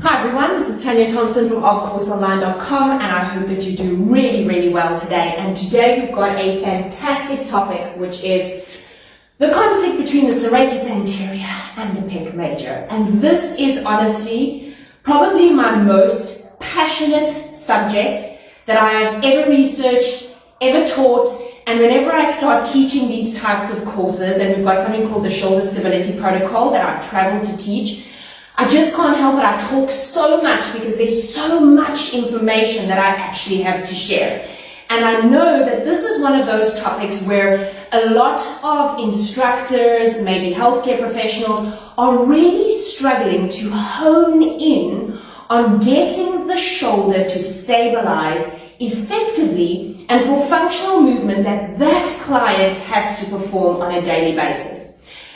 Hi everyone, this is Tanya Thompson from Of-CourseOnline.com, and I hope that you do really well today. And today we've got a fantastic topic, which is the conflict between the serratus anterior and the pec major. And this is honestly probably my most passionate subject that I have ever researched, ever taught. And whenever I start teaching these types of courses, and we've got something called the Shoulder Stability Protocol that I've traveled to teach, I just can't help it. I talk so much because there's so much information that I actually have to share. And I know that this is one of those topics where a lot of instructors, maybe healthcare professionals, are really struggling to hone in on getting the shoulder to stabilize effectively and for functional movement that client has to perform on a daily basis.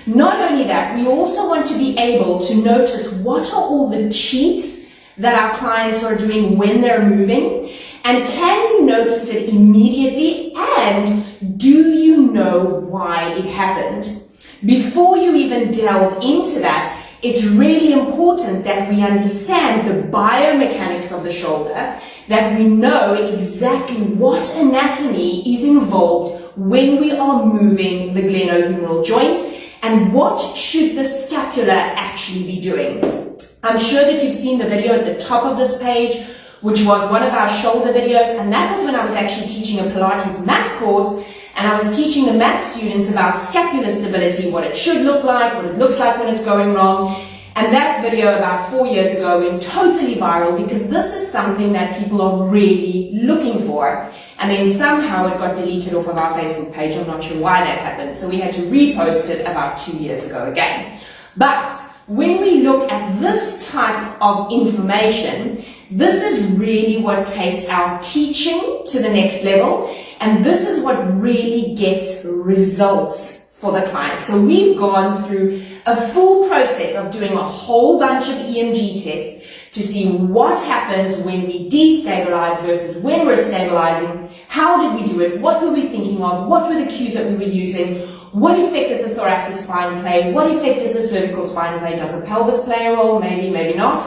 Not only that, we also want to be able to notice what are all the cheats that our clients are doing when they're moving, and can you notice it immediately, and do you know why it happened? Before you even delve into that, it's really important that we understand the biomechanics of the shoulder, that we know exactly what anatomy is involved when we are moving the glenohumeral joint, and what should the scapula actually be doing. I'm sure that you've seen the video at the top of this page, which was one of our shoulder videos, and that was when I was actually teaching a Pilates mat course, and I was teaching the mat students about scapula stability, what it should look like, what it looks like when it's going wrong. And that video about 4 years ago went totally viral because this is something that people are really looking for. And then somehow it got deleted off of our Facebook page. I'm not sure why that happened. So we had to repost it about 2 years ago again. But when we look at this type of information, this is really what takes our teaching to the next level. And this is what really gets results for the client. So we've gone through a full process of doing a whole bunch of EMG tests to see what happens when we destabilize versus when we're stabilizing. How did we do it? What were we thinking of? What were the cues that we were using? What effect does the thoracic spine play? What effect does the cervical spine play? Does the pelvis play a role? Maybe, maybe not.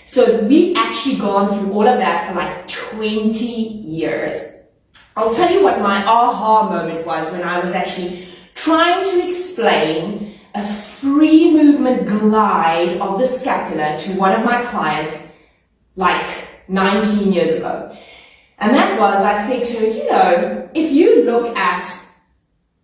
So we've actually gone through all of that for like 20 years. I'll tell you what my aha moment was when I was actually trying to explain a free movement glide of the scapula to one of my clients like 19 years ago. And that was, I said to her, you know, if you look at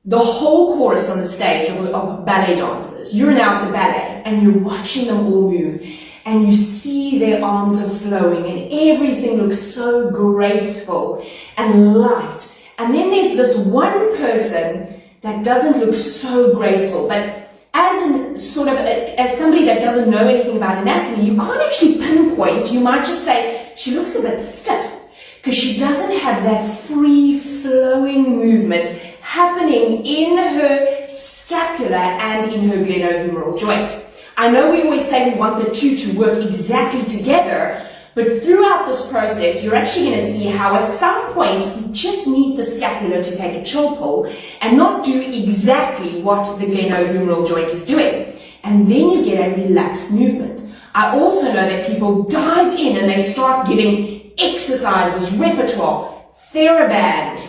the whole chorus on the stage of ballet dancers, you're now at the ballet and you're watching them all move and you see their arms are flowing and everything looks so graceful and light. And then there's this one person that doesn't look so graceful, but as somebody that doesn't know anything about anatomy, you can't actually pinpoint. You might just say, she looks a bit stiff because she doesn't have that free flowing movement happening in her scapula and in her glenohumeral joint. I know we always say we want the two to work exactly together, but throughout this process, you're actually going to see how at some points we just need the scapula to take a chill pull and not do exactly what the glenohumeral joint is doing. And then you get a relaxed movement. I also know that people dive in and they start giving exercises, repertoire, TheraBand,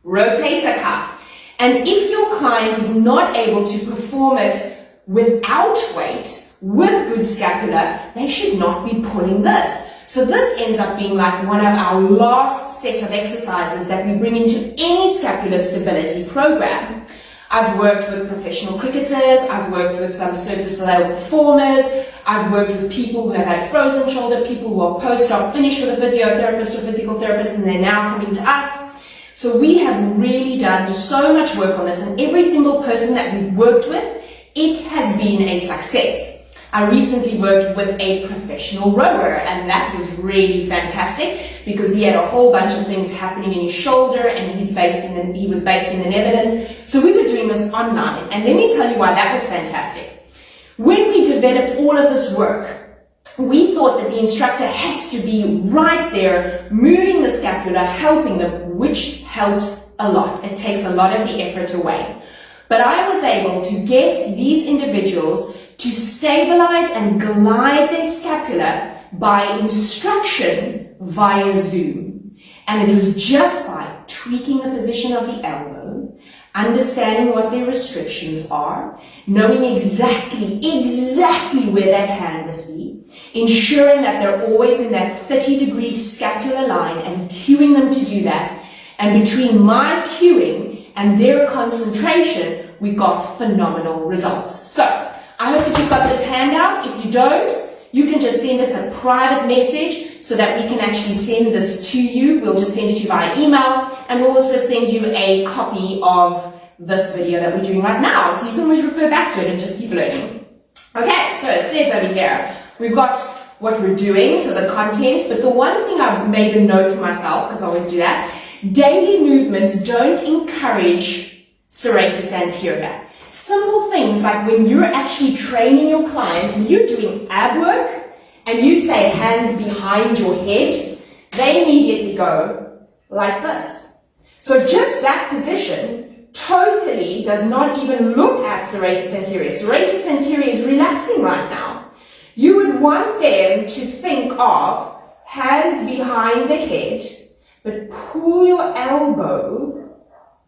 rotator cuff. And if your client is not able to perform it without weight, with good scapula, they should not be pulling this. So this ends up being like one of our last set of exercises that we bring into any scapular stability program. I've worked with professional cricketers, I've worked with some Cirque du Soleil performers, I've worked with people who have had frozen shoulder, people who are post-op finished with a physiotherapist or physical therapist and they're now coming to us. So we have really done so much work on this, and every single person that we've worked with, it has been a success. I recently worked with a professional rower, and that was really fantastic because he had a whole bunch of things happening in his shoulder, and he was based in the Netherlands. So we were doing this online, and let me tell you why that was fantastic. When we developed all of this work, we thought that the instructor has to be right there, moving the scapula, helping them, which helps a lot. It takes a lot of the effort away. But I was able to get these individuals to stabilize and glide their scapula by instruction via Zoom. And it was just by tweaking the position of the elbow, understanding what their restrictions are, knowing exactly where that hand must be, ensuring that they're always in that 30-degree scapular line and cueing them to do that. And between my cueing and their concentration, we got phenomenal results. So I hope that you've got this handout. If you don't, you can just send us a private message so that we can actually send this to you. We'll just send it to you via email, and we'll also send you a copy of this video that we're doing right now, so you can always refer back to it and just keep learning. Okay, so it says over here, we've got what we're doing, so the contents, but the one thing I've made a note for myself, because I always do that, daily movements don't encourage serratus anterior. Simple things like when you're actually training your clients and you're doing ab work and you say hands behind your head, they immediately go like this. So just that position totally does not even look at serratus anterior. Serratus anterior is relaxing right now. You would want them to think of hands behind the head, but pull your elbow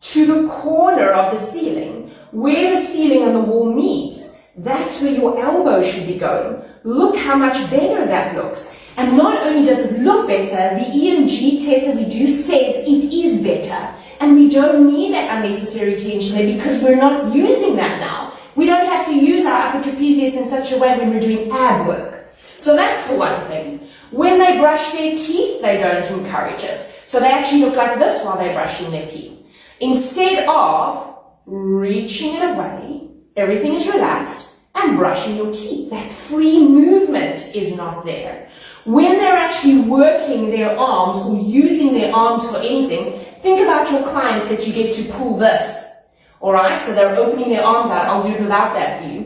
to the corner of the ceiling, where the ceiling and the wall meets. That's where your elbow should be going. Look how much better that looks. And not only does it look better, the EMG test that we do says it is better. And we don't need that unnecessary tension there because we're not using that now. We don't have to use our upper trapezius in such a way when we're doing ab work. So that's the one thing. When they brush their teeth, they don't encourage it. So they actually look like this while they're brushing their teeth. Instead of reaching it away, everything is relaxed, and brushing your teeth. That free movement is not there. When they're actually working their arms or using their arms for anything, think about your clients that you get to pull this. Alright, so they're opening their arms out. I'll do it without that for you.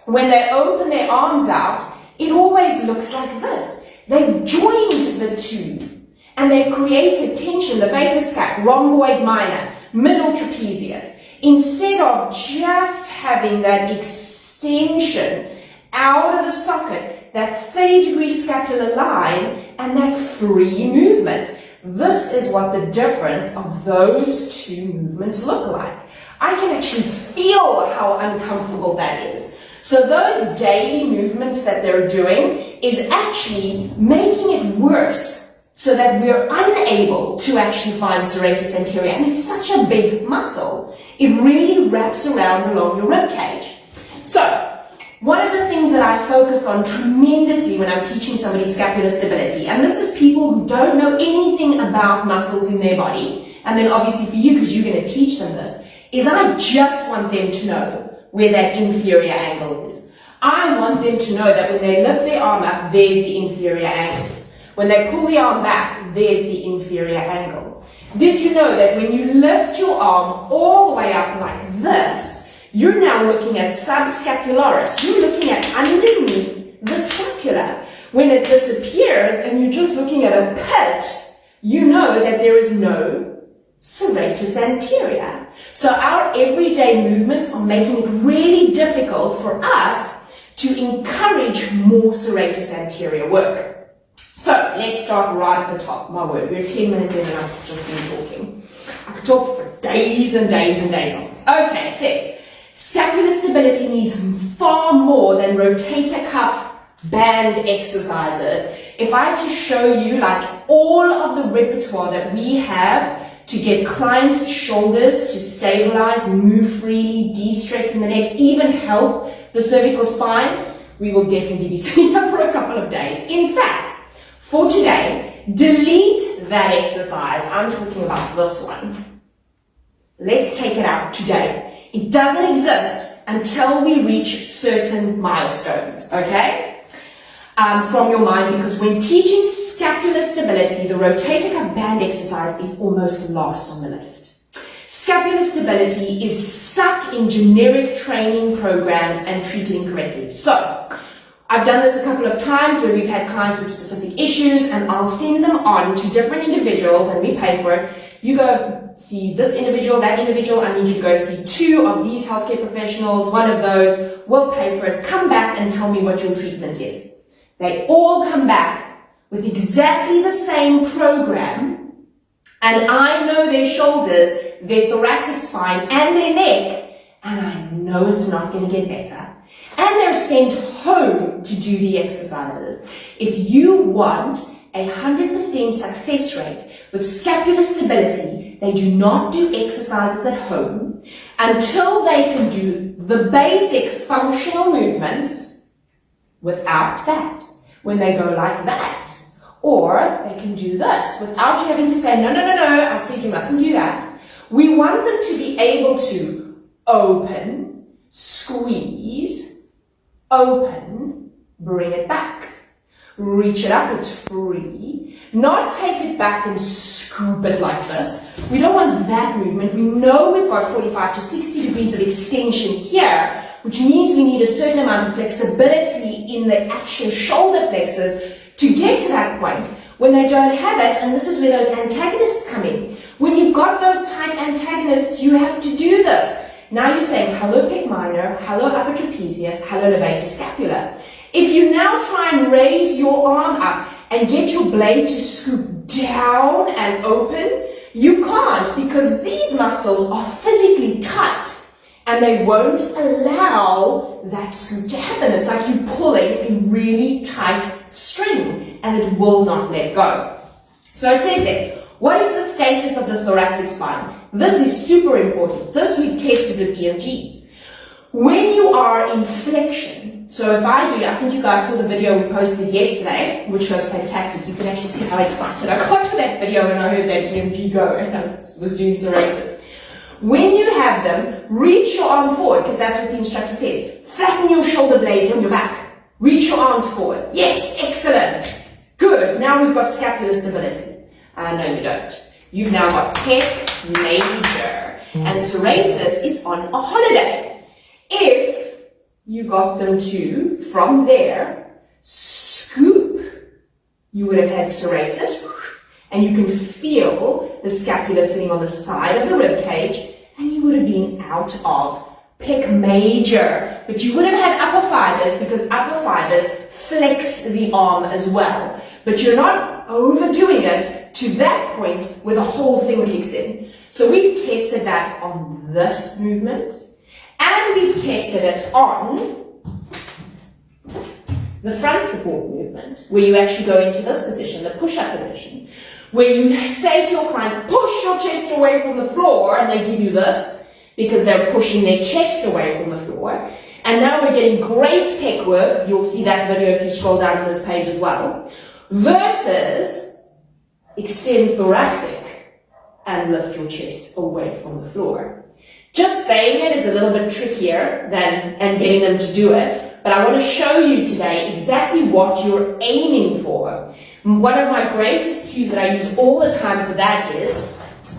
When they open their arms out, it always looks like this. They've joined the two. And they've created tension, the beta scap, rhomboid minor, middle trapezius. Instead of just having that extension out of the socket, that 30-degree scapular line, and that free movement. This is what the difference of those two movements look like. I can actually feel how uncomfortable that is. So those daily movements that they're doing is actually making it worse so that we're unable to actually find serratus anterior. And it's such a big muscle. It really wraps around along your rib cage. So one of the things that I focus on tremendously when I'm teaching somebody scapular stability, and this is people who don't know anything about muscles in their body, and then obviously for you, because you're going to teach them this, is I just want them to know where that inferior angle is. I want them to know that when they lift their arm up, there's the inferior angle. When they pull the arm back, there's the inferior angle. Did you know that when you lift your arm all the way up like this, you're now looking at subscapularis. You're looking at underneath the scapula. When it disappears and you're just looking at a pit, you know that there is no serratus anterior. So our everyday movements are making it really difficult for us to encourage more serratus anterior work. So let's start right at the top. My word, we're 10 minutes in and I've just been talking. I could talk for days and days and days on this. Okay, it says, scapular stability needs far more than rotator cuff band exercises. If I had to show you like all of the repertoire that we have to get clients' shoulders to stabilize, move freely, de-stress in the neck, even help the cervical spine, we will definitely be sitting here for a couple of days. In fact, for today, delete that exercise. I'm talking about this one. Let's take it out today. It doesn't exist until we reach certain milestones, okay? From your mind, because when teaching scapular stability, the rotator cuff band exercise is almost last on the list. Scapular stability is stuck in generic training programs and treated incorrectly. So, I've done this a couple of times where we've had clients with specific issues and I'll send them on to different individuals and we pay for it. You go, see this individual, that individual. I need you to go see 2 of these healthcare professionals. One of those will pay for it. Come back and tell me what your treatment is. They all come back with exactly the same program, and I know their shoulders, their thoracic spine, and their neck, and I know it's not going to get better. And they're sent home to do the exercises. If you want a 100% success rate with Scapula Stability, they do not do exercises at home until they can do the basic functional movements without that. When they go like that, or they can do this without you having to say, no, I said you mustn't do that. We want them to be able to open, squeeze, open, bring it back, reach it up, it's free, not take it back and scoop it like this. We don't want that movement. We know we've got 45 to 60 degrees of extension here, which means we need a certain amount of flexibility in the actual shoulder flexors to get to that point. When they don't have it, and this is where those antagonists come in. When you've got those tight antagonists, you have to do this. Now you're saying, hello pec minor, hello upper trapezius, hello levator scapula. If you now try and raise your arm up and get your blade to scoop down and open, you can't, because these muscles are physically tight and they won't allow that scoop to happen. It's like you pulling a really tight string and it will not let go. So it says there, what is the status of the thoracic spine? This is super important. This we've tested with EMGs. When you are in flexion, so if I think you guys saw the video we posted yesterday, which was fantastic. You can actually see how excited I got for that video when I heard that EMG go and I was doing serratus. When you have them, reach your arm forward, because that's what the instructor says. Flatten your shoulder blades on your back. Reach your arms forward. Yes, excellent. Good. Now we've got scapular stability. No, you don't. You've now got pec major. And serratus is on a holiday. If you got them to, from there, scoop, you would have had serratus, and you can feel the scapula sitting on the side of the rib cage, and you would have been out of pec major. But you would have had upper fibers, because upper fibers flex the arm as well. But you're not overdoing it to that point where the whole thing kicks in. So we've tested that on this movement, and we've tested it on the front support movement, where you actually go into this position, the push-up position, where you say to your client, push your chest away from the floor, and they give you this, because they're pushing their chest away from the floor. And now we're getting great pec work. You'll see that video if you scroll down on this page as well. Versus extend thoracic and lift your chest away from the floor. Just saying it is a little bit trickier and getting them to do it, but I want to show you today exactly what you're aiming for. One of my greatest cues that I use all the time for that is,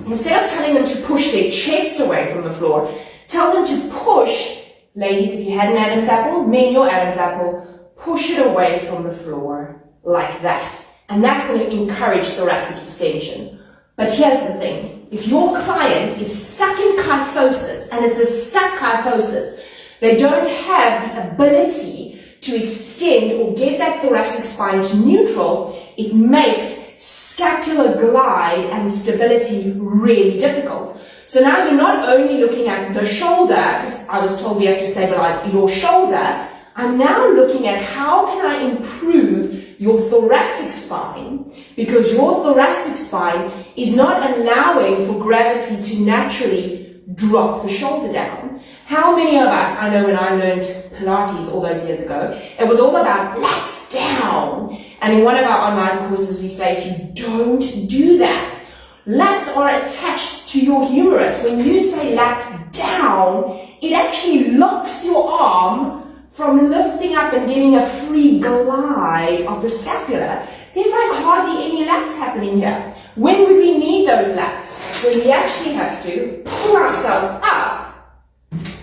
instead of telling them to push their chest away from the floor, tell them to push, ladies, if you had an Adam's apple, men your Adam's apple, push it away from the floor like that. And that's going to encourage thoracic extension. But here's the thing. If your client is stuck in kyphosis, and it's a stuck kyphosis, they don't have the ability to extend or get that thoracic spine to neutral, it makes scapular glide and stability really difficult. So now you're not only looking at the shoulder, because I was told we have to stabilize your shoulder, I'm now looking at how can I improve your thoracic spine, because your thoracic spine is not allowing for gravity to naturally drop the shoulder down. How many of us, I know when I learned Pilates all those years ago, it was all about lats down. And in one of our online courses, we say to you, don't do that. Lats are attached to your humerus. When you say lats down, it actually locks your arm from lifting up and getting a free glide of the scapula. There's like hardly any lats happening here. When would we need those lats? When we actually have to pull ourselves up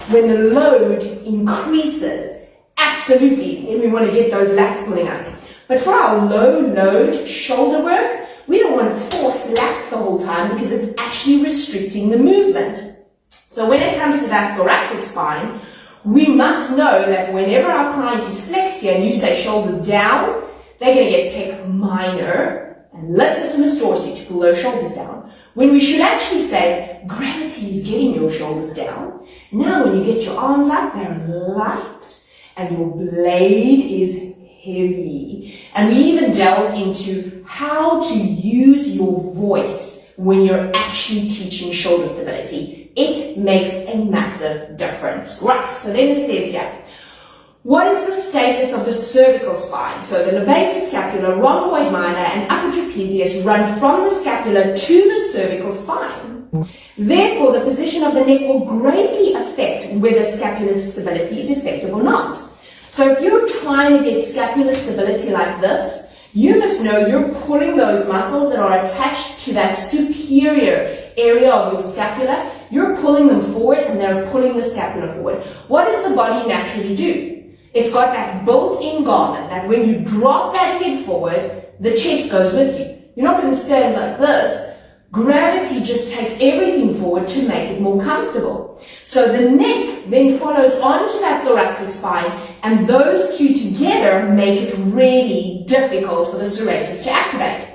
when the load increases. Absolutely, and we want to get those lats pulling us. But for our low load shoulder work, we don't want to force lats the whole time because it's actually restricting the movement. So when it comes to that thoracic spine, we must know that whenever our client is flexed here and you say shoulders down, they're going to get pec minor and latissimus dorsi to pull those shoulders down. When we should actually say gravity is getting your shoulders down. Now when you get your arms up, they're light and your blade is heavy. And we even delve into how to use your voice when you're actually teaching shoulder stability. It makes a massive difference. Right, so then it says here, what is the status of the cervical spine? So the levator scapula, rhomboid minor, and upper trapezius run from the scapula to the cervical spine. Therefore, the position of the neck will greatly affect whether scapular stability is effective or not. So if you're trying to get scapular stability like this, you must know you're pulling those muscles that are attached to that superior area of your scapula. You're pulling them forward and they're pulling the scapula forward. What does the body naturally do? It's got that built-in garment that when you drop that head forward, the chest goes with you. You're not going to stand like this. Gravity just takes everything forward to make it more comfortable. So the neck then follows onto that thoracic spine, and those two together make it really difficult for the serratus to activate.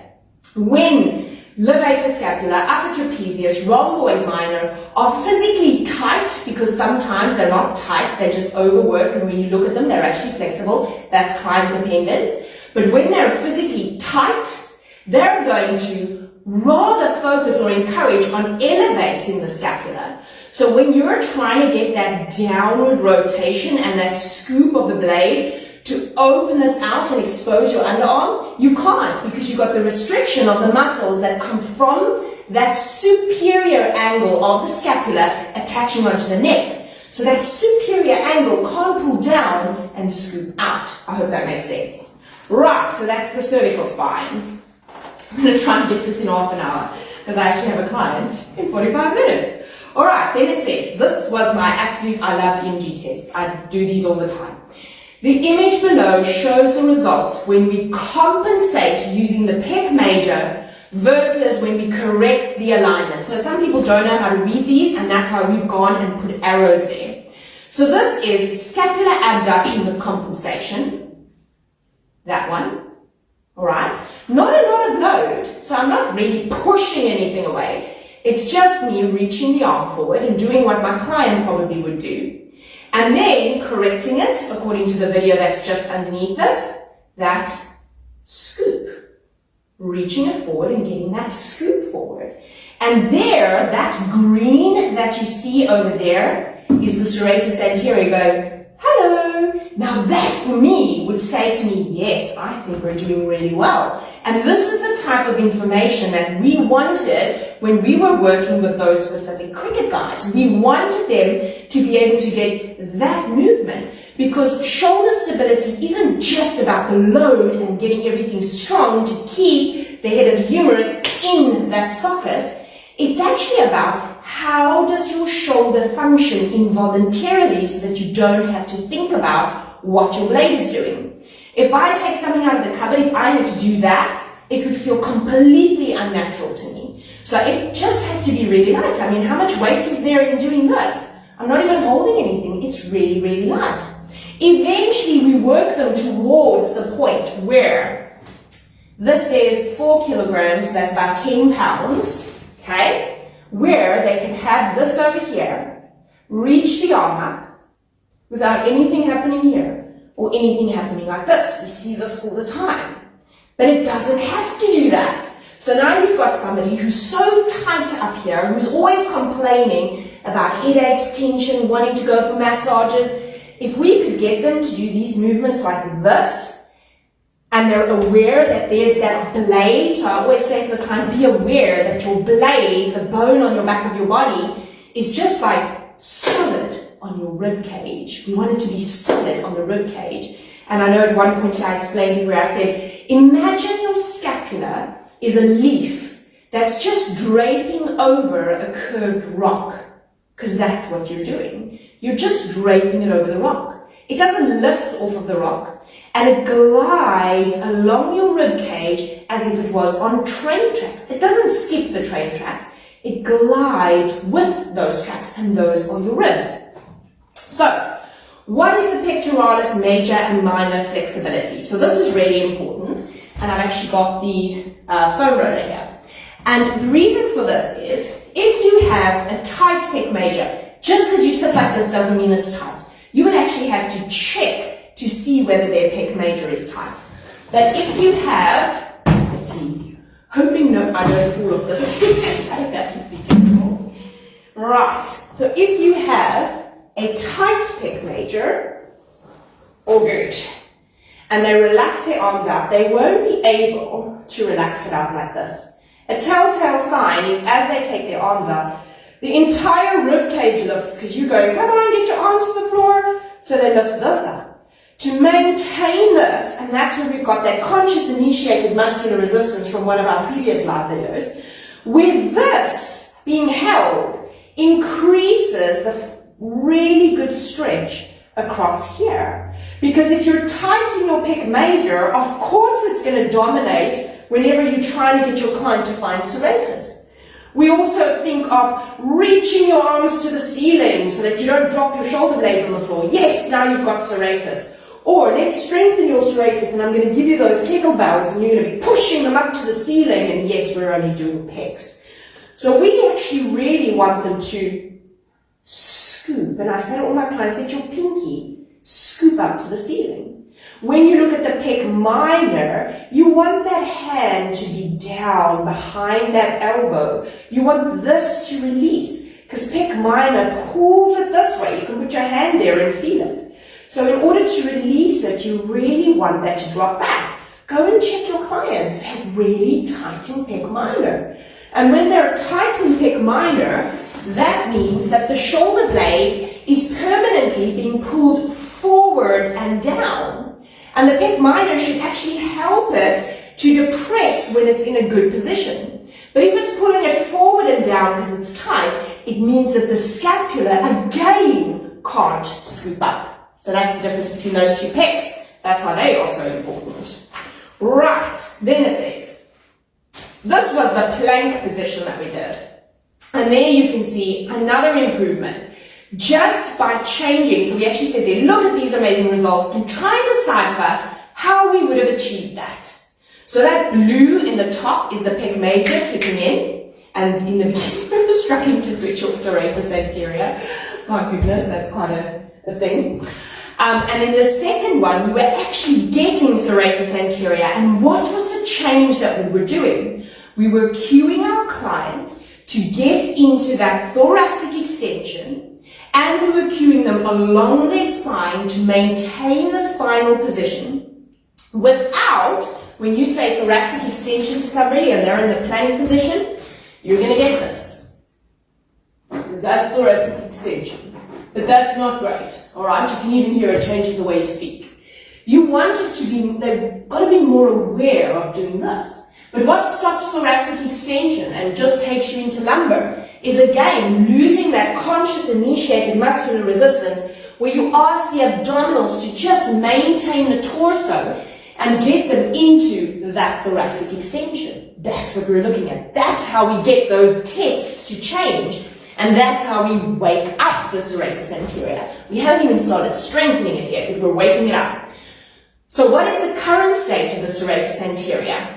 When levator scapula, upper trapezius, rhomboid minor are physically tight, because sometimes they're not tight, they're just overworked, and when you look at them, they're actually flexible. That's client dependent. But when they're physically tight, they're going to rather focus or encourage on elevating the scapula. So when you're trying to get that downward rotation and that scoop of the blade to open this out and expose your underarm, you can't, because you've got the restriction of the muscles that come from that superior angle of the scapula attaching onto the neck. So that superior angle can't pull down and scoop out. I hope that makes sense. Right, so that's the cervical spine. I'm going to try and get this in half an hour because I actually have a client in 45 minutes. Alright, then it says, this was my absolute, I love EMG tests. I do these all the time. The image below shows the results when we compensate using the pec major versus when we correct the alignment. So some people don't know how to read these, and that's why we've gone and put arrows there. So this is scapular abduction with compensation. That one. Alright, not a lot of load, so I'm not really pushing anything away. It's just me reaching the arm forward and doing what my client probably would do. And then correcting it, according to the video that's just underneath this, that scoop. Reaching it forward and getting that scoop forward. And there, that green that you see over there is the Serratus Anterior going, hello. Now that for me would say to me, yes, I think we're doing really well. And this is the type of information that we wanted when we were working with those specific cricket guys. We wanted them to be able to get that movement, because shoulder stability isn't just about the load and getting everything strong to keep the head of the humerus in that socket. It's actually about how does your shoulder function involuntarily so that you don't have to think about what your blade is doing. If I take something out of the cupboard, if I had to do that, it would feel completely unnatural to me. So it just has to be really light. I mean, how much weight is there in doing this? I'm not even holding anything. It's really, really light. Eventually, we work them towards the point where this is 4 kilograms, that's about 10 pounds, okay? Where they can have this over here, reach the arm up, without anything happening here, or anything happening like this. We see this all the time. But it doesn't have to do that. So now you've got somebody who's so tight up here, who's always complaining about headaches, tension, wanting to go for massages. If we could get them to do these movements like this, and they're aware that there's that blade, so I always say to the client, be aware that your blade, the bone on your back of your body, is just like solid on your rib cage. We want it to be solid on the rib cage. And I know at one point I explained it where I said, imagine your scapula is a leaf that's just draping over a curved rock, because that's what you're doing. You're just draping it over the rock. It doesn't lift off of the rock. and it glides along your rib cage as if it was on train tracks. It doesn't skip the train tracks, it glides with those tracks, and those are your ribs. So, what is the pectoralis major and minor flexibility? So this is really important, and I've actually got the foam roller here. And the reason for this is, if you have a tight pec major, just because you sit like this doesn't mean it's tight. You would actually have to check to see whether their pec major is tight. But if you have, let's see, hoping no, I don't fall off this today, that would be difficult. Right, so if you have a tight pec major, all good, and they relax their arms out, they won't be able to relax it out like this. A telltale sign is as they take their arms out, the entire rib cage lifts because you're going, come on, get your arms to the floor. So they lift this up. To maintain this, and that's where we've got that conscious initiated muscular resistance from one of our previous live videos, where this being held increases the really good stretch across here. Because if you're tight in your pec major, of course it's going to dominate whenever you're trying to get your client to find serratus. We also think of reaching your arms to the ceiling so that you don't drop your shoulder blades on the floor. Yes, now you've got serratus. Or let's strengthen your serratus, and I'm going to give you those kettlebells and you're going to be pushing them up to the ceiling, and yes, we're only doing pecs. So we actually really want them to scoop, and I say to all my clients, let your pinky scoop up to the ceiling. When you look at the pec minor, you want that hand to be down behind that elbow. You want this to release, because pec minor pulls it this way. You can put your hand there and feel it. So in order to release it, you really want that to drop back. Go and check your clients. They're really tight in pec minor. And when they're tight in pec minor, that means that the shoulder blade is permanently being pulled forward and down. And the pec minor should actually help it to depress when it's in a good position. But if it's pulling it forward and down because it's tight, it means that the scapula again can't scoop up. So that's the difference between those two pecs. That's why they are so important. Right, then it says, this was the plank position that we did. And there you can see another improvement. Just by changing, so we actually said there, look at these amazing results and try and decipher how we would have achieved that. So that blue in the top is the pec major kicking in, and in the beginning we were struggling to switch off serratus anterior. My goodness, that's quite a thing. And in the second one, we were actually getting serratus anterior, and what was the change that we were doing? We were cueing our client to get into that thoracic extension, and we were cueing them along their spine to maintain the spinal position without, when you say thoracic extension to somebody and they're in the plank position, you're going to get this. That's thoracic extension. But that's not great, alright? You can even hear it changes the way you speak. You want it to be, they've got to be more aware of doing this. But what stops thoracic extension and just takes you into lumbar is again losing that conscious initiated muscular resistance where you ask the abdominals to just maintain the torso and get them into that thoracic extension. That's what we're looking at. That's how we get those tests to change, and that's how we wake up the serratus anterior. We haven't even started strengthening it yet, but we're waking it up. So what is the current state of the serratus anterior?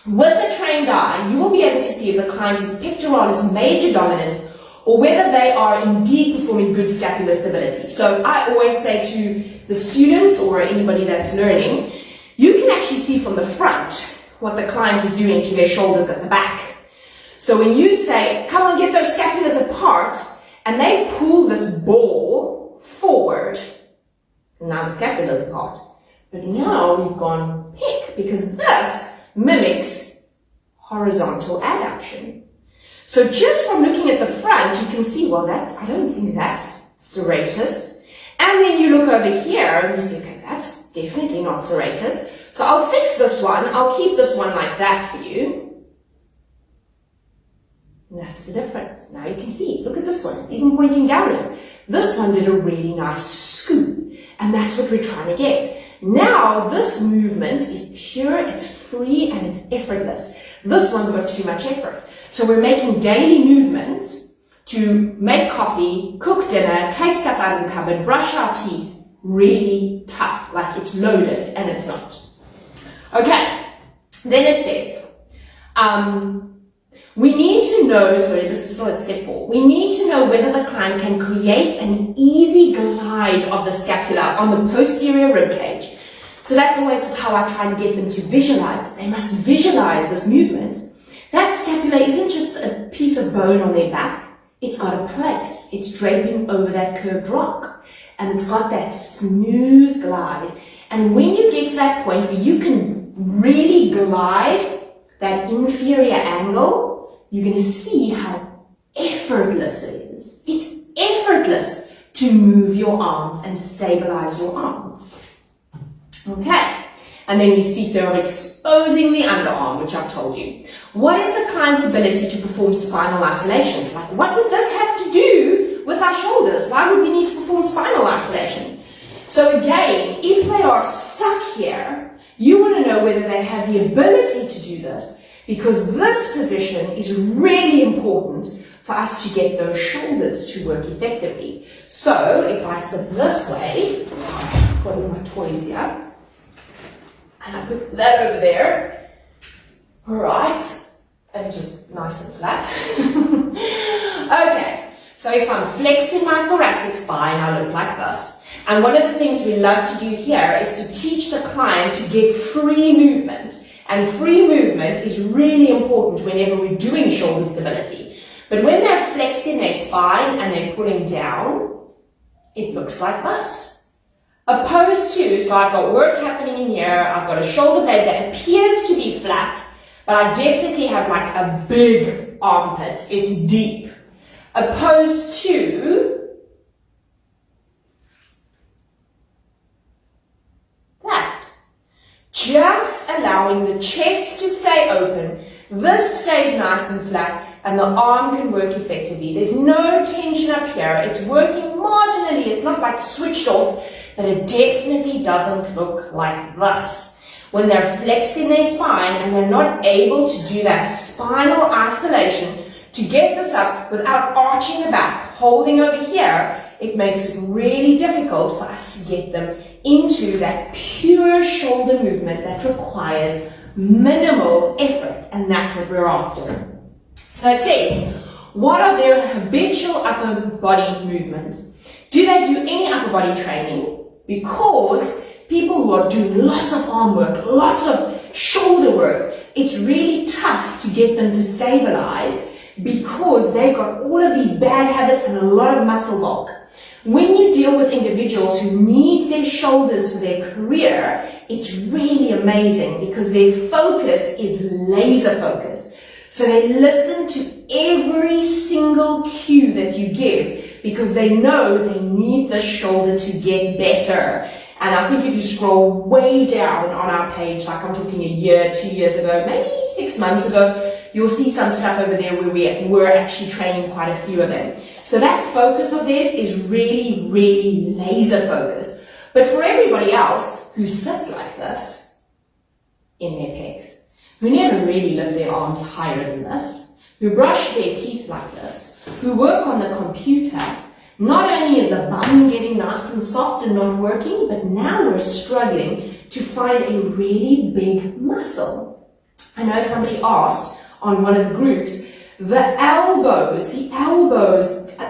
With a trained eye, you will be able to see if the client is pectoralis major dominant or whether they are indeed performing good scapular stability. So I always say to the students or anybody that's learning, you can actually see from the front what the client is doing to their shoulders at the back. So when you say, come on, get those scapulas apart, and they pull this ball forward, now the scapula's apart. But now we've gone pec, because this mimics horizontal adduction. So just from looking at the front, you can see, well, that I don't think that's serratus. And then you look over here and you say, okay, that's definitely not serratus. So I'll fix this one. I'll keep this one like that for you. And that's the difference. Now you can see, look at this one. It's even pointing downwards. This one did a really nice scoop. And that's what we're trying to get. Now this movement is pure, it's free, and it's effortless. This one's got too much effort. So we're making daily movements to make coffee, cook dinner, take stuff out of the cupboard, brush our teeth, really tough, like it's loaded, and it's not. Okay, then it says, we need to know, sorry, this is still at step 4, we need to know whether the client can create an easy glide of the scapula on the posterior rib cage. So that's always how I try and get them to visualize it. They must visualize this movement. That scapula isn't just a piece of bone on their back, it's got a place. It's draping over that curved rock, and it's got that smooth glide. And when you get to that point where you can really glide that inferior angle, you're going to see how effortless it is. It's effortless to move your arms and stabilize your arms. Okay, and then we speak there of exposing the underarm, which I've told you. What is the client's ability to perform spinal isolations? Like, what would this have to do with our shoulders? Why would we need to perform spinal isolation? So again, if they are stuck here, you want to know whether they have the ability to do this, because this position is really important for us to get those shoulders to work effectively. So if I sit this way, I've got all my toys here, and I put that over there, right, and just nice and flat. Okay, so if I'm flexing my thoracic spine, I look like this. And one of the things we love to do here is to teach the client to get free movement. And free movement is really important whenever we're doing shoulder stability. But when they're flexing their spine and they're pulling down, it looks like this. Opposed to, so I've got work happening in here, I've got a shoulder blade that appears to be flat, but I definitely have like a big armpit. It's deep. Opposed to that. Just allowing the chest to stay open. This stays nice and flat, and the arm can work effectively. There's no tension up here. It's working marginally. It's not like switched off, but it definitely doesn't look like this. When they're flexing their spine and they're not able to do that spinal isolation to get this up without arching the back, holding over here, it makes it really difficult for us to get them into that pure shoulder movement that requires minimal effort, and that's what we're after. So it says, what are their habitual upper body movements? Do they do any upper body training? Because people who are doing lots of arm work, lots of shoulder work, it's really tough to get them to stabilize because they've got all of these bad habits and a lot of muscle bulk. When you deal with individuals who need their shoulders for their career, it's really amazing because their focus is laser focus. So they listen to every single cue that you give because they know they need the shoulder to get better. And I think if you scroll way down on our page, like I'm talking a year, 2 years ago, maybe 6 months ago, you'll see some stuff over there where we were actually training quite a few of them. So that focus of theirs is really, really laser focused. But for everybody else who sit like this in their pecs, who never really lift their arms higher than this, who brush their teeth like this, who work on the computer, not only is the bum getting nice and soft and not working, but now we're struggling to find a really big muscle. I know somebody asked on one of the groups, the elbows,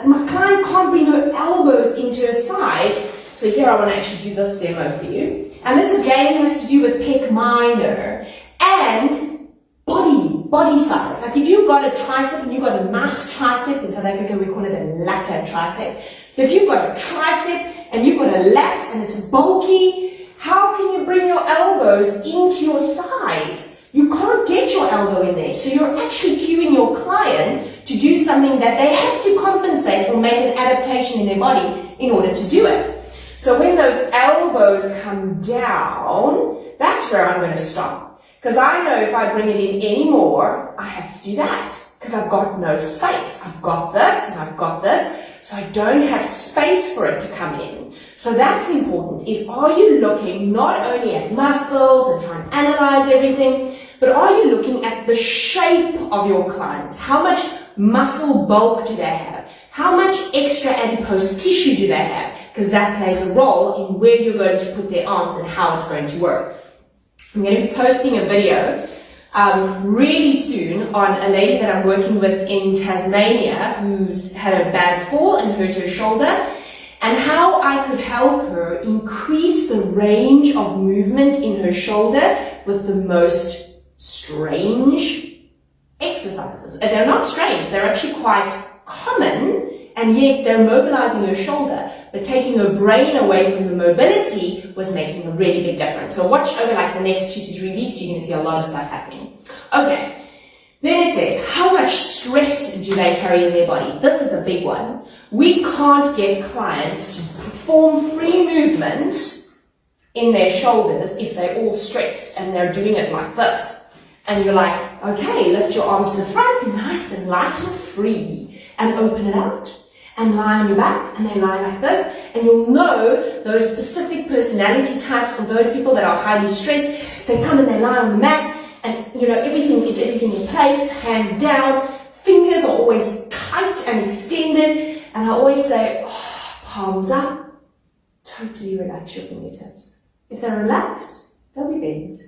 my client can't bring her elbows into her sides. So here I want to actually do this demo for you. And this again has to do with pec minor and body size. Like if you've got a tricep and you've got a nice tricep, in South Africa we call it a lekker tricep. So if you've got a tricep and you've got a lat and it's bulky, how can you bring your elbows into your sides? You can't get your elbow in there. So you're actually cueing your client to do something that they have to compensate or make an adaptation in their body in order to do it. So when those elbows come down, that's where I'm going to stop. Because I know if I bring it in any more, I have to do that. Because I've got no space. I've got this and I've got this. so I don't have space for it to come in. So that's important, is are you looking not only at muscles and trying to analyze everything, but are you looking at the shape of your client? How much muscle bulk do they have? How much extra adipose tissue do they have? Because that plays a role in where you're going to put their arms and how it's going to work. I'm going to be posting a video really soon on a lady that I'm working with in Tasmania who's had a bad fall and hurt her shoulder, and how I could help her increase the range of movement in her shoulder with the most strange exercises. They're not strange, they're actually quite common, and yet they're mobilizing her shoulder, but taking her brain away from the mobility was making a really big difference. So watch over like the next 2 to 3 weeks, you're going to see a lot of stuff happening. Okay, then it says, how much stress do they carry in their body? This is a big one. We can't get clients to perform free movement in their shoulders if they're all stressed and they're doing it like this. And you're like, okay, lift your arms to the front, nice and light and free, and open it out, and lie on your back, and they lie like this, and you'll know those specific personality types or those people that are highly stressed. They come and they lie on the mat, and you know, everything in place, hands down, fingers are always tight and extended, and I always say, oh, palms up, totally relax your fingertips. If they're relaxed, they'll be bent.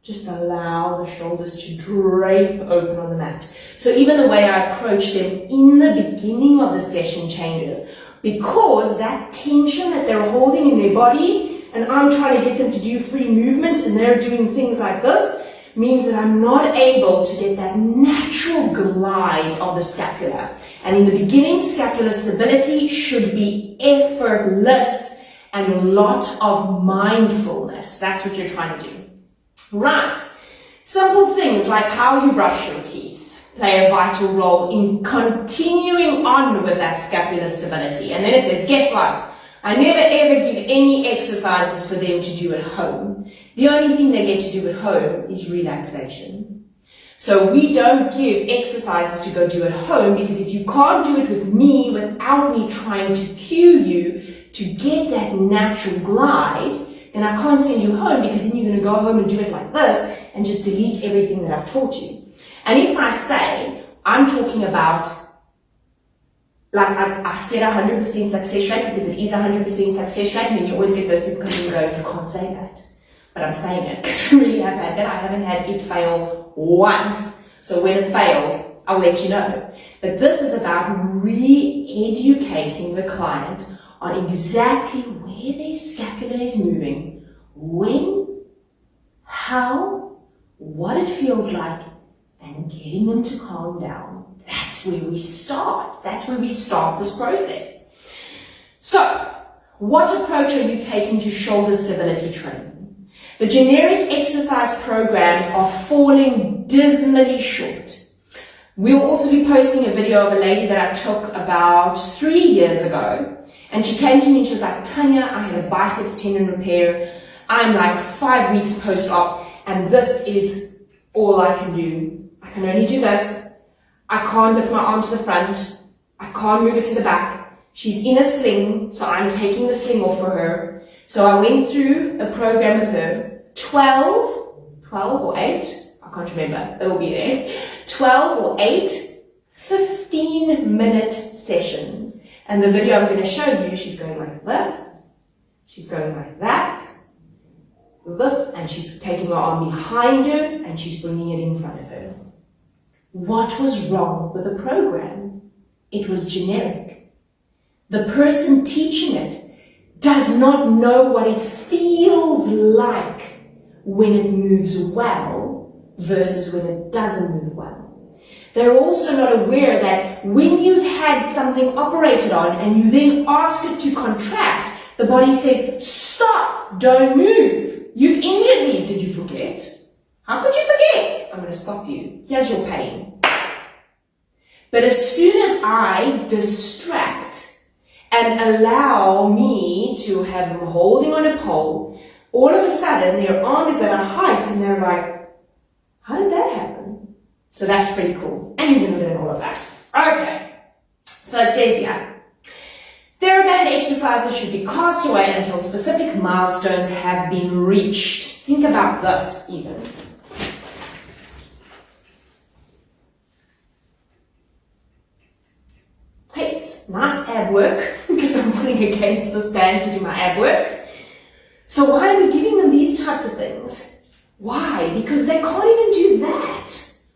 Just allow the shoulders to drape open on the mat. So even the way I approach them in the beginning of the session changes, because that tension that they're holding in their body, and I'm trying to get them to do free movement and they're doing things like this, means that I'm not able to get that natural glide of the scapula. And in the beginning, scapular stability should be effortless and a lot of mindfulness. That's what you're trying to do. Right. Simple things like how you brush your teeth play a vital role in continuing on with that scapular stability. And then it says, guess what? I never ever give any exercises for them to do at home. The only thing they get to do at home is relaxation. So we don't give exercises to go do at home, because if you can't do it with me without me trying to cue you to get that natural glide, then I can't send you home, because then you're going to go home and do it like this and just delete everything that I've taught you. And if I say, I'm talking about, like I said 100% success rate, because it is 100% success rate, and then you always get those people coming and going, you can't say that. But I'm saying it, because we really have had that. I haven't had it fail once. So when it fails, I'll let you know. But this is about re-educating the client on exactly where their scapula is moving, when, how, what it feels like, and getting them to calm down. That's where we start. That's where we start this process. So, what approach are you taking to shoulder stability training? The generic exercise programs are falling dismally short. We'll also be posting a video of a lady that I took about 3 years ago. And she came to me and she was like, Tanya, I had a biceps tendon repair. I'm like 5 weeks post-op, and this is all I can do. I can only do this. I can't lift my arm to the front. I can't move it to the back. She's in a sling, so I'm taking the sling off for her. So I went through a program with her, 12 or 8, I can't remember, it'll be there, 12 or 8 15-minute sessions. And the video I'm going to show you, she's going like this, she's going like that, this, and she's taking her arm behind her, and she's bringing it in front of her. What was wrong with the program? It was generic. The person teaching it does not know what it feels like when it moves well versus when it doesn't move well. They're also not aware that when you've had something operated on and you then ask it to contract, the body says, stop, don't move. You've injured me. Did you forget? How could you forget? I'm going to stop you. Here's your pain. But as soon as I distract and allow me to have them holding on a pole, all of a sudden their arm is at a height and they're like, how did that happen? So that's pretty cool. And you're going to learn all of that. Okay. So it says here, Planned exercises should be cast away until specific milestones have been reached. Think about this even. Hey, it's nice ab work because I'm pulling against this band to do my ab work. So why are we giving them these types of things? Why? Because they can't even do that.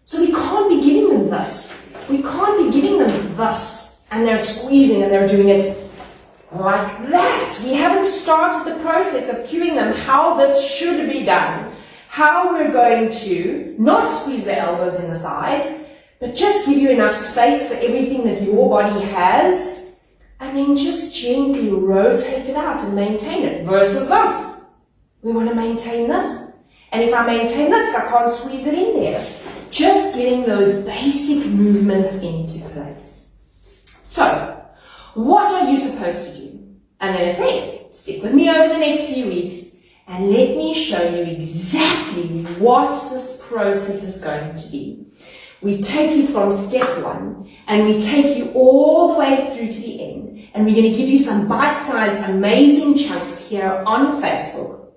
So we can't be giving them this. We can't be giving them this. And they're squeezing and they're doing it like that. We haven't started the process of cueing them how this should be done. How we're going to not squeeze the elbows in the sides, but just give you enough space for everything that your body has, and then just gently rotate it out and maintain it, versus this. We want to maintain this. And if I maintain this, I can't squeeze it in there. Just getting those basic movements into place. So, what are you supposed to do? And then it says, stick with me over the next few weeks, and let me show you exactly what this process is going to be. We take you from step 1 and we take you all the way through to the end, and we're going to give you some bite-sized amazing chunks here on Facebook.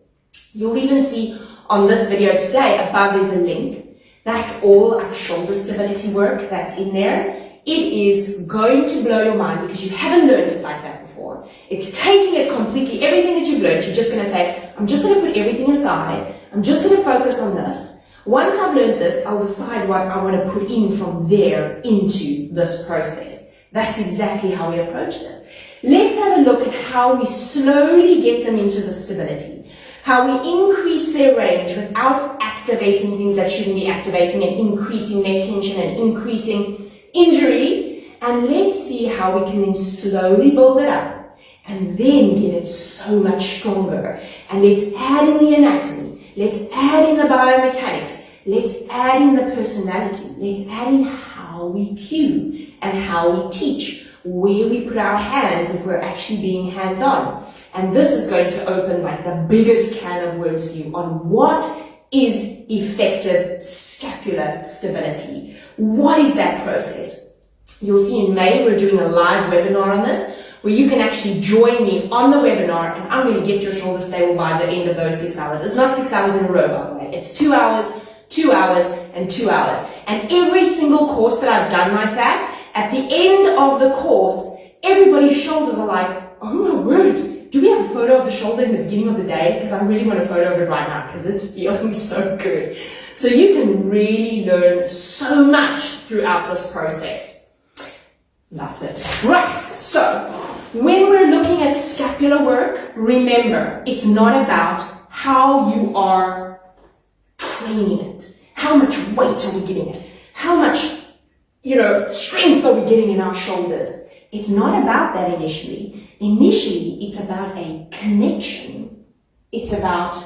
You'll even see on this video today above is a link. That's all our shoulder stability work that's in there. It is going to blow your mind because you haven't learned it like that before. It's taking it completely, everything that you've learned, you're just going to say, I'm just going to put everything aside. I'm just going to focus on this. Once I've learned this, I'll decide what I want to put in from there into this process. That's exactly how we approach this. Let's have a look at how we slowly get them into the stability. How we increase their range without activating things that shouldn't be activating and increasing neck tension and increasing injury. And let's see how we can then slowly build it up and then get it so much stronger. And let's add in the anatomy. Let's add in the biomechanics. Let's add in the personality. Let's add in how we cue and how we teach, where we put our hands if we're actually being hands-on. And this is going to open like the biggest can of worms for you on what is effective scapular stability. What is that process? You'll see in May we're doing a live webinar on this, where you can actually join me on the webinar, and I'm going to get your shoulder stable by the end of those 6 hours. It's not 6 hours in a row, by the way. It's 2 hours, 2 hours, and 2 hours. And every single course that I've done like that, at the end of the course, everybody's shoulders are like, oh my word, do we have a photo of the shoulder in the beginning of the day? Because I really want a photo of it right now, because it's feeling so good. So you can really learn so much throughout this process. That's it. Right, so when we're looking at scapular work, remember, it's not about how you are training it. How much weight are we giving it? How much, strength are we getting in our shoulders? It's not about that initially. Initially, it's about a connection. It's about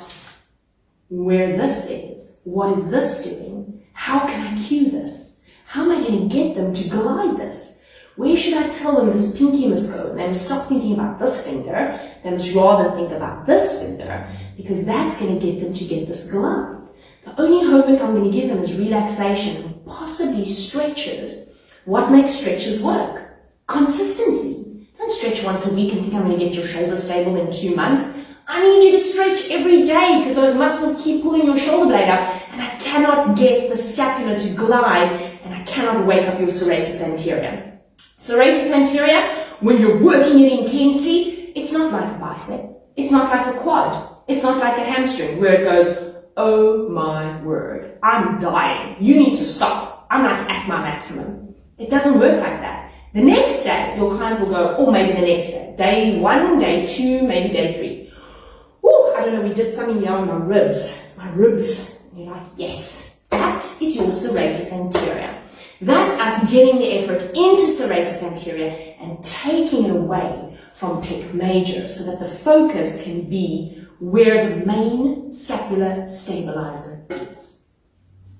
where this is. What is this doing? How can I cue this? How am I going to get them to glide this? Where should I tell them this pinky must go? And they must stop thinking about this finger. They must rather think about this finger, because that's going to get them to get this glide. The only homework I'm going to give them is relaxation and possibly stretches. What makes stretches work? Consistency. Don't stretch once a week and think I'm going to get your shoulder stable in 2 months. I need you to stretch every day because those muscles keep pulling your shoulder blade up, and I cannot get the scapula to glide, and I cannot wake up your serratus anterior. Serratus anterior, when you're working it intensely, it's not like a bicep. It's not like a quad. It's not like a hamstring where it goes, oh my word, I'm dying. You need to stop. I'm like at my maximum. It doesn't work like that. The next day, your client will go, or maybe the next day, day 1, day 2, maybe day 3. Ooh, I don't know, we did something here on my ribs. My ribs. And you're like, yes, that is your serratus anterior. That's us getting the effort into serratus anterior and taking it away from pec major so that the focus can be where the main scapular stabilizer is.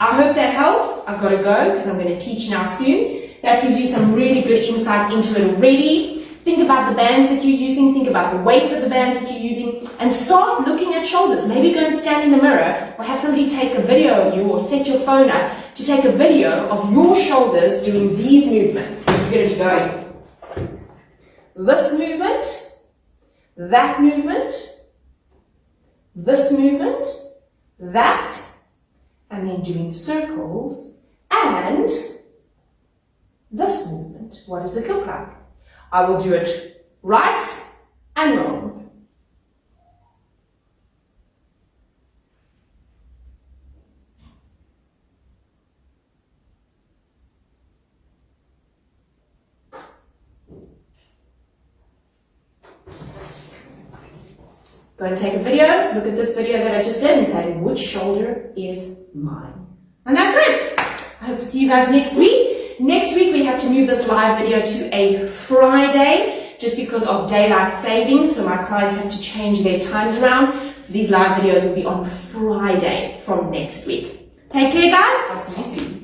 I hope that helps. I've got to go because I'm going to teach now soon. That gives you some really good insight into it already. Think about the bands that you're using, think about the weight of the bands that you're using, and start looking at shoulders. Maybe go and stand in the mirror, or have somebody take a video of you, or set your phone up to take a video of your shoulders doing these movements. So you're going to be going this movement, that movement, this movement, that, and then doing circles, and this movement. What does it look like? I will do it right and wrong. Go and take a video, look at this video that I just did and say, which shoulder is mine? And that's it. I hope to see you guys next week. Next week we have to move this live video to a Friday just because of daylight savings. So my clients have to change their times around. So these live videos will be on Friday from next week. Take care guys. I'll see you soon.